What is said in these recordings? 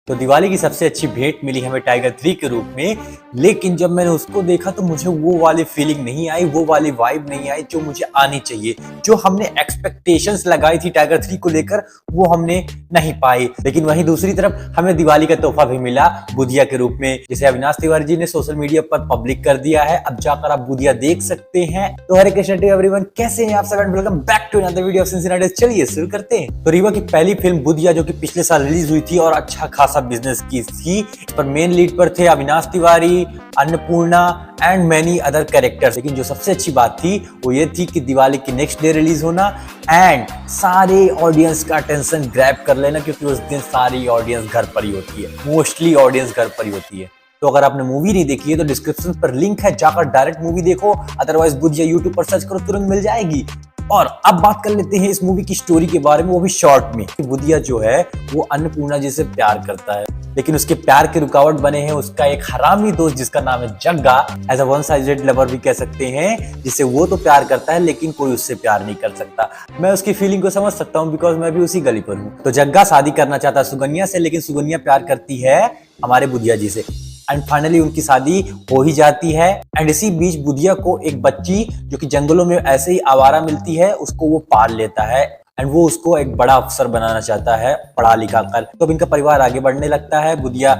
तो दिवाली की सबसे अच्छी भेंट मिली हमें टाइगर 3 के रूप में, लेकिन जब मैंने उसको देखा तो मुझे वो वाली फीलिंग नहीं आई, वो वाली वाइब नहीं आई जो मुझे आनी चाहिए। जो हमने एक्सपेक्टेशंस लगाई थी टाइगर 3 को लेकर वो हमने नहीं पाई। लेकिन वहीं दूसरी तरफ हमें दिवाली का तोहफा भी मिला बुधिया के रूप में, जिसे अविनाश तिवारी जी ने सोशल मीडिया पर पब्लिक कर दिया है। अब जाकर आप बुधिया देख सकते हैं। तो हरे कृष्ण टू एवरीवन, कैसे हैं आप सब and welcome back to another video of Cincinnati. चलिए शुरू करते हैं। तो रीवा की पहली फिल्म बुधिया जो कि पिछले साल रिलीज हुई थी और अच्छा खासा बिजनेस की थी। इस पर मेन लीड पर थे Avinash Tiwari, Annapurna and many other characters. लेकिन जो सबसे अच्छी बात थी वो ये थी कि दिवाली की नेक्स्ट डे रिलीज होना एंड सारे ऑडियंस का अटेंशन ग्रैब कर लेना, क्योंकि उस दिन सारी ऑडियंस घर पर ही होती है, मोस्टली ऑडियंस घर पर ही होती है। तो अगर आपने मूवी नहीं देखी है तो डिस्क्रिप्शन पर लिंक है, जाकर डायरेक्ट मूवी देखो, अदरवाइज बुधिया यूट्यूब पर सर्च करो, तुरंत मिल जाएगी। और अब बात कर लेते हैं इस मूवी की स्टोरी के बारे में, वो भी शॉर्ट में। बुधिया जो है वो अन्नपूर्णा जी से प्यार करता है, लेकिन उसके प्यार के रुकावट बने हैं उसका एक हरामी दोस्त जिसका नाम है Jagga. As a one sided lover भी कह सकते हैं, जिसे वो तो प्यार करता है लेकिन कोई उससे प्यार नहीं कर सकता। मैं उसकी फीलिंग को समझ सकता हूँ, बिकॉज मैं भी उसी गली पर हूँ। तो जग्गा शादी करना चाहता है सुगन्या से, लेकिन सुगन्या प्यार करती है हमारे बुधिया जी से। एंड फाइनली उनकी शादी हो ही जाती है। एंड इसी बीच बुधिया को एक बच्ची जो कि जंगलों में ऐसे ही आवारा मिलती है, उसको वो पाल लेता है एंड वो उसको एक बड़ा अफसर बनाना चाहता है पढ़ा लिखा कर। तो अब इनका परिवार आगे बढ़ने लगता है। बुधिया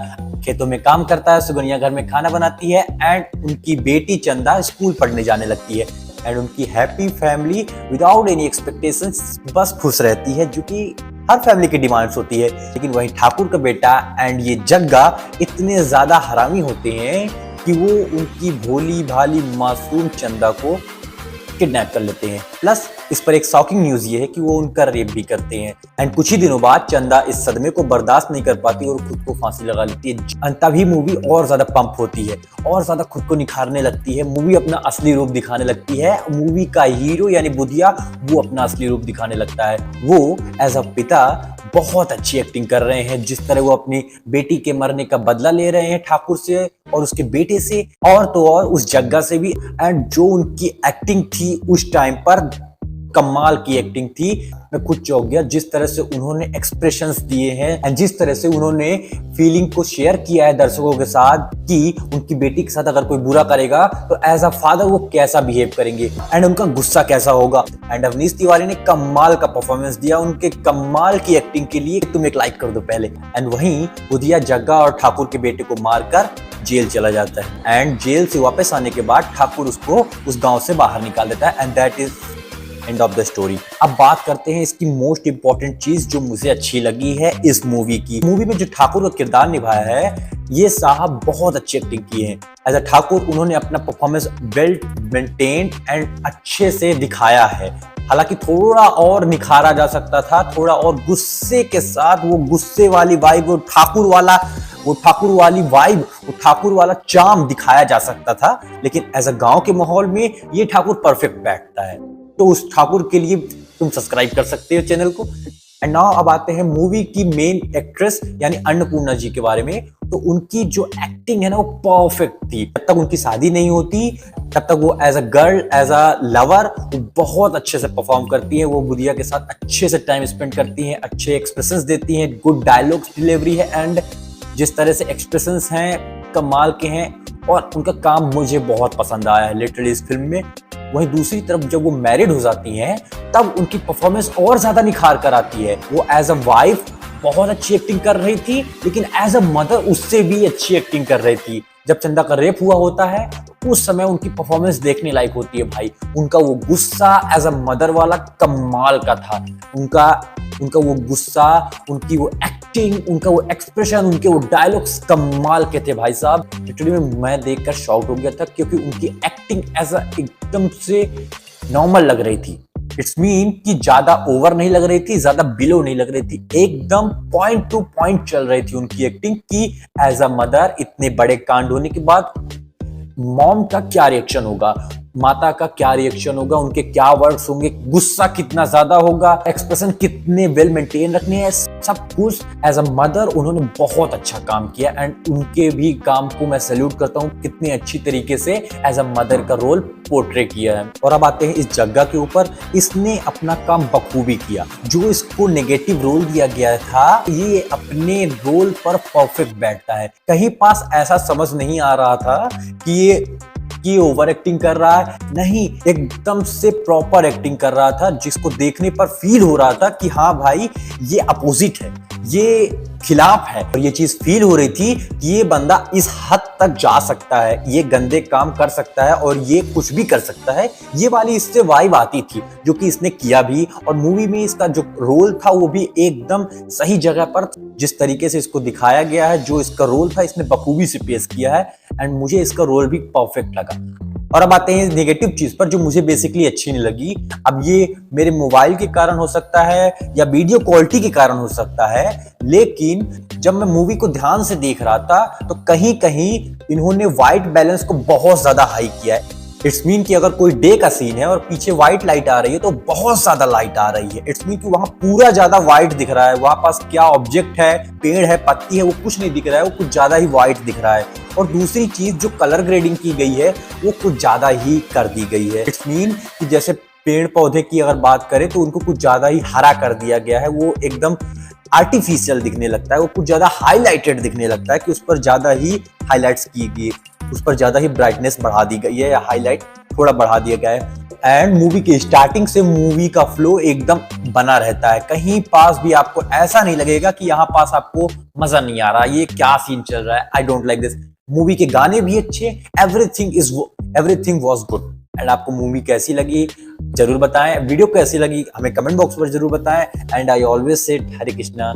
खेतों में काम करता है, सुगन्या घर में खाना बनाती है एंड उनकी बेटी चंदा स्कूल पढ़ने जाने लगती है। एंड उनकी happy family without any expectations बस खुश रहती है, जो कि हर फैमिली की डिमांड्स होती है। लेकिन वहीं ठाकुर का बेटा एंड ये जग्गा इतने ज्यादा हरामी होते हैं कि वो उनकी भोली भाली मासूम चंदा को किडनैप कर लेते हैं। प्लस इस पर एक शॉकिंग न्यूज ये है कि वो उनका रेप भी करते हैं। एंड कुछ ही दिनों बाद चंदा इस सदमे को बर्दाश्त नहीं कर पाती और खुद को फांसी लगा लेती है। तभी मूवी और ज्यादा पंप होती है और ज्यादा खुद को निखारने लगती है। मूवी अपना असली रूप दिखाने लगती है। मूवी का हीरो यानी बुधिया वो अपना असली रूप दिखाने लगता है। वो एज अ पिता बहुत अच्छी एक्टिंग कर रहे हैं, जिस तरह वो अपनी बेटी के मरने का बदला ले रहे हैं ठाकुर से और उसके बेटे से, और तो और उस जग्गा से भी। एंड जो उनकी एक्टिंग थी उस टाइम पर कमाल की एक्टिंग थी। मैं खुद चौंक गया जिस तरह से उन्होंने एक्सप्रेशंस दिए हैं एंड जिस तरह से उन्होंने फीलिंग को शेयर किया है दर्शकों के साथ कि उनकी बेटी के साथ अगर कोई बुरा करेगा तो एज अ फादर वो कैसा बिहेव करेंगे एंड उनका गुस्सा कैसा होगा। एंड अवनीश तिवारी ने कमाल का परफॉर्मेंस दिया। उनके कमाल की एक्टिंग के लिए तुम एक लाइक कर दो पहले। एंड वहीं बुधिया जग्गा और ठाकुर के बेटे को मारकर जेल चला जाता है एंड जेल से वापस आने के बाद ठाकुर उसको उस गांव से बाहर निकाल देता है। And that is end of the story. अब बात करते हैं इसकी मोस्ट इंपॉर्टेंट चीज जो मुझे अच्छी लगी है इस मूवी की। मूवी में जो ठाकुर का किरदार निभाया है ये साहब बहुत अच्छी एक्टिंग की है। एज अ ठाकुर उन्होंने अपना परफॉर्मेंस वेल मेंटेन्ड एंड अच्छे से दिखाया है। हालांकि थोड़ा और निखारा जा सकता था, थोड़ा और गुस्से के साथ वो गुस्से वाली वाइब, वो ठाकुर वाली वाइब, वो ठाकुर वाला चार्म दिखाया जा सकता था। लेकिन एज अ गांव के माहौल में ये ठाकुर परफेक्ट बैठता है। तो उस ठाकुर के लिए तुम सब्सक्राइब कर सकते हो चैनल को। एंड नाउ अब आते हैं मूवी की मेन एक्ट्रेस यानी अन्नपूर्णा जी के बारे में। तो उनकी जो एक्टिंग है ना वो परफेक्ट थी। जब तक उनकी शादी नहीं होती तब तक वो as a girl, as a lover वो बहुत अच्छे से परफॉर्म करती है। वो बुधिया के साथ अच्छे से टाइम स्पेंड करती हैं, अच्छे एक्सप्रेशंस देती हैं, गुड डायलॉग्स डिलीवरी है एंड जिस तरह से एक्सप्रेशंस हैं कमाल के हैं और उनका काम मुझे बहुत पसंद आया है लिटरली इस फिल्म में। वहीं दूसरी तरफ जब वो मैरिड हो जाती हैं तब उनकी परफॉर्मेंस और ज्यादा निखार कर आती है। वो एज अ वाइफ बहुत अच्छी एक्टिंग कर रही थी, लेकिन एज अ मदर उससे भी अच्छी एक्टिंग कर रही थी। जब चंदा का रेप हुआ होता है तो उस समय उनकी परफॉर्मेंस देखने लायक होती है भाई। उनका वो गुस्सा एज अ मदर वाला कमाल का था। उनका वो गुस्सा, उनकी वो एक्टिंग, उनका वो एक्सप्रेशन, उनके वो डायलॉग्स कमाल के थे भाई साहब। लिटरली मैं देखकर शॉक हो गया था, क्योंकि उनकी एक्टिंग एज अ एकदम से नॉर्मल लग रही थी। इट्स मीन कि ज्यादा ओवर नहीं लग रही थी, ज्यादा बिलो नहीं लग रही थी, एकदम पॉइंट टू पॉइंट चल रही थी उनकी एक्टिंग की एज अ मदर इतने बड़े कांड होने के बाद मॉम का क्या रिएक्शन होगा, माता का क्या रिएक्शन होगा, उनके क्या वर्ड्स होंगे, गुस्सा कितना ज्यादा होगा, एक्सप्रेशन कितने वेल मेंटेन रखने हैं, सब कुछ एज अ मदर उन्होंने बहुत अच्छा काम किया एंड उनके भी काम को मैं सैल्यूट करता हूँ, कितने अच्छी तरीके से एज अ मदर का रोल पोर्ट्रे किया है। और अब आते हैं इस जग्गा के ऊपर, इसने अपना काम बखूबी किया। जो इसको नेगेटिव रोल दिया गया था ये अपने रोल पर परफेक्ट बैठता है। कहीं पास ऐसा समझ नहीं आ रहा था कि ओवर एक्टिंग कर रहा है, नहीं, एकदम से प्रॉपर एक्टिंग कर रहा था, जिसको देखने पर फील हो रहा था कि हाँ भाई ये अपोजिट है, ये खिलाफ है। और ये चीज फील हो रही थी कि ये बंदा इस हद तक जा सकता है, ये गंदे काम कर सकता है और ये कुछ भी कर सकता है। ये वाली इससे वाइब आती थी जो कि इसने किया भी। और मूवी में इसका जो रोल था वो भी एकदम सही जगह पर, जिस तरीके से इसको दिखाया गया है, जो इसका रोल था इसने बखूबी से पेश किया है एंड मुझे इसका रोल भी परफेक्ट लगा। और अब आते हैं नेगेटिव चीज पर जो मुझे बेसिकली अच्छी नहीं लगी। अब ये मेरे मोबाइल के कारण हो सकता है या वीडियो क्वालिटी के कारण हो सकता है, लेकिन जब मैं मूवी को ध्यान से देख रहा था तो कहीं कहीं इन्होंने व्हाइट बैलेंस को बहुत ज्यादा हाई किया है। इट्स मीन कि अगर कोई डे का सीन है और पीछे व्हाइट लाइट आ रही है तो बहुत ज्यादा लाइट आ रही है। इट्स मीन कि वहां पूरा ज्यादा व्हाइट दिख रहा है, वहां पास क्या ऑब्जेक्ट है, पेड़ है, पत्ती है, वो कुछ नहीं दिख रहा है, वो कुछ ज्यादा ही व्हाइट दिख रहा है। और दूसरी चीज जो कलर ग्रेडिंग की गई है वो कुछ ज्यादा ही कर दी गई है। इट्स मीन कि जैसे पेड़ पौधे की अगर बात करें तो उनको कुछ ज्यादा ही हरा कर दिया गया है, वो एकदम आर्टिफिशियल दिखने लगता है, वो कुछ ज्यादा हाईलाइटेड दिखने लगता है कि उस पर ज्यादा ही हाईलाइट्स की गई, उस पर ज्यादा ही ब्राइटनेस बढ़ा दी गई है या हाईलाइट थोड़ा बढ़ा दिया गया है। एंड मूवी के स्टार्टिंग से मूवी का फ्लो एकदम बना रहता है, कहीं पास भी आपको ऐसा नहीं लगेगा कि यहाँ पास आपको मजा नहीं आ रहा, ये क्या सीन चल रहा है, I don't like this. Movie के गाने भी अच्छे, एवरीथिंग वाज गुड। एंड आपको मूवी कैसी लगी जरूर बताएं, वीडियो कैसी लगी हमें कमेंट बॉक्स पर जरूर बताएं। And I always said Hare Krishna.